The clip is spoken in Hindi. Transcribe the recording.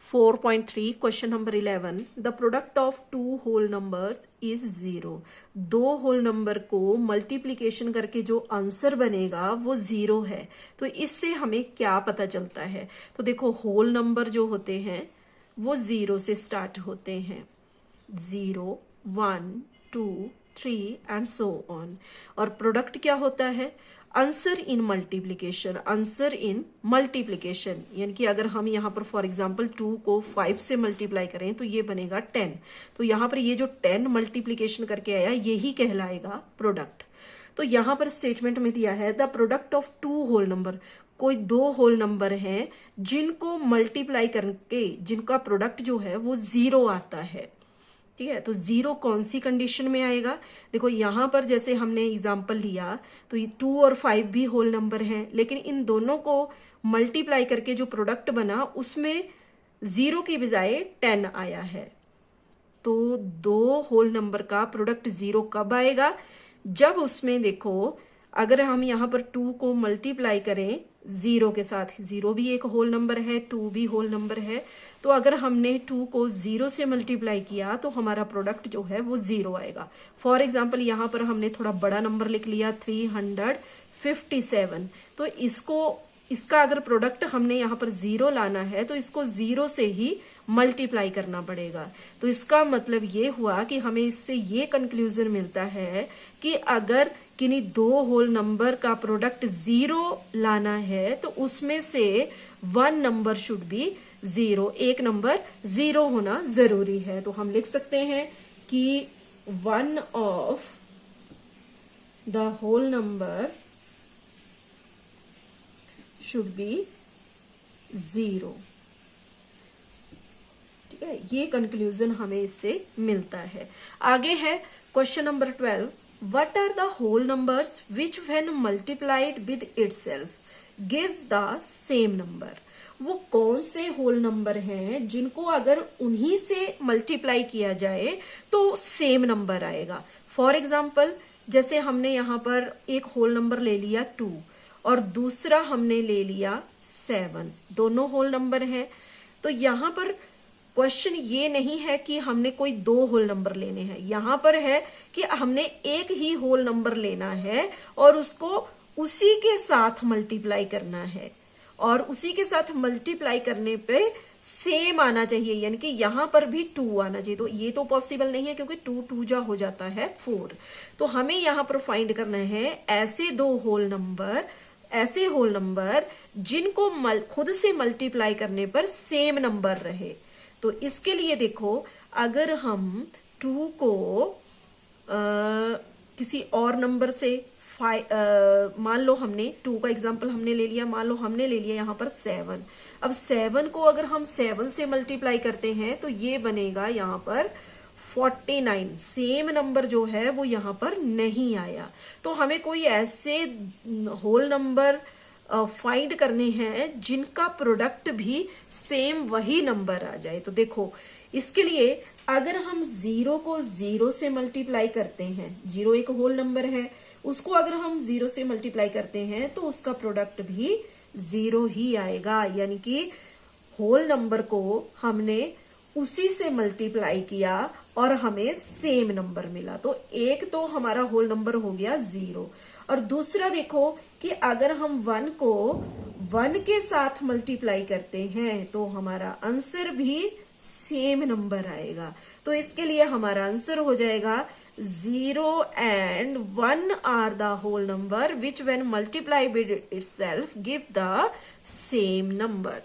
4.3 question number 11 the product of two whole numbers is 0। दो होल नंबर को मल्टीप्लीकेशन करके जो आंसर बनेगा वो 0 है। तो इससे हमें क्या पता चलता है? तो देखो, होल नंबर जो होते हैं वो 0 से स्टार्ट होते हैं, 0, 1, 2, 3 एंड सो ऑन। और प्रोडक्ट क्या होता है? Answer in multiplication. Answer in multiplication यानी कि अगर हम यहाँ पर फॉर एग्जांपल 2 को 5 से मल्टीप्लाई करें तो ये बनेगा 10। तो यहाँ पर ये जो 10 मल्टीप्लीकेशन करके आया यही कहलाएगा प्रोडक्ट। तो यहाँ पर स्टेटमेंट में दिया है the product of two whole number. कोई दो होल नंबर हैं जिनको मल्टीप्लाई करके जिनका प्रोडक्ट जो है वो 0 आता है। ठीक है, तो 0 कौन सी कंडीशन में आएगा? देखो यहां पर जैसे हमने एग्जांपल लिया तो ये 2 और 5 भी होल नंबर हैं, लेकिन इन दोनों को मल्टीप्लाई करके जो प्रोडक्ट बना उसमें 0 की बजाय 10 आया है। तो दो होल नंबर का प्रोडक्ट 0 कब आएगा? जब उसमें देखो, अगर हम यहाँ पर 2 को मल्टीप्लाई करें 0 के साथ, 0 भी एक होल नंबर है, 2 भी होल नंबर है, तो अगर हमने 2 को 0 से मल्टीप्लाई किया तो हमारा प्रोडक्ट जो है वो 0 आएगा। फॉर एग्जांपल यहाँ पर हमने थोड़ा बड़ा नंबर लिख लिया 357। तो इसका अगर प्रोडक्ट हमने यहाँ पर 0 लाना है तो इसको 0 से ही मल्टीप्लाई करना पड़ेगा। तो इसका मतलब ये हुआ कि हमें इससे ये कंक्लूजन मिलता है कि अगर किन्हीं दो होल नंबर का प्रोडक्ट 0 लाना है तो उसमें से 1 नंबर शुड बी 0, एक नंबर 0 होना जरूरी है। तो हम लिख सकते हैं कि 1 of the whole number should be 0। ठीक है, ये कंक्लूजन हमें इससे मिलता है। आगे है question number 12 what are the whole numbers which when multiplied with itself gives the same number. वो कौन से होल नंबर हैं जिनको अगर उन्हीं से मल्टीप्लाई किया जाए तो सेम नंबर आएगा। फॉर एग्जाम्पल जैसे हमने यहां पर एक होल नंबर ले लिया 2 और दूसरा हमने ले लिया 7, दोनों होल नंबर हैं। तो यहां पर क्वेश्चन ये नहीं है कि हमने कोई दो होल नंबर लेने हैं, यहां पर है कि हमने एक ही होल नंबर लेना है और उसको उसी के साथ मल्टीप्लाई करना है, और उसी के साथ मल्टीप्लाई करने पे सेम आना चाहिए, यानी कि यहां पर भी 2 आना चाहिए। तो ये तो पॉसिबल नहीं है क्योंकि 2 2 जा हो जाता है 4। तो हमें यहां पर फाइंड करना है ऐसे होल नंबर जिनको किसी से मल्टीप्लाई करने पर सेम नंबर रहे। तो इसके लिए देखो, अगर हम 2 को किसी और नंबर से मान लो हमने 2 का एग्जांपल हमने ले लिया, मान लो हमने ले लिया यहाँ पर 7। अब 7 को अगर हम 7 से मल्टीप्लाई करते हैं तो ये बनेगा यहाँ पर 49। सेम नंबर जो है वो यहाँ पर नहीं आया। तो हमें कोई ऐसे होल नंबर फाइंड करने हैं जिनका प्रोडक्ट भी सेम वही नंबर आ जाए। तो देखो, इसके लिए अगर हम 0 को 0 से मल्टीप्लाई करते हैं, 0 एक होल नंबर है, उसको अगर हम 0 से मल्टीप्लाई करते हैं तो उसका प्रोडक्ट भी 0 ही आएगा, यानी कि होल नंबर को हमने उसी से मल्टीप्लाई किया और हमें सेम नंबर मिला। तो एक तो हमारा होल नंबर हो गया 0, और दूसरा देखो कि अगर हम 1 को 1 के साथ मल्टीप्लाई करते हैं तो हमारा आंसर भी सेम नंबर आएगा। तो इसके लिए हमारा आंसर हो जाएगा 0 and 1 are the whole number which when multiplied with itself give the same number।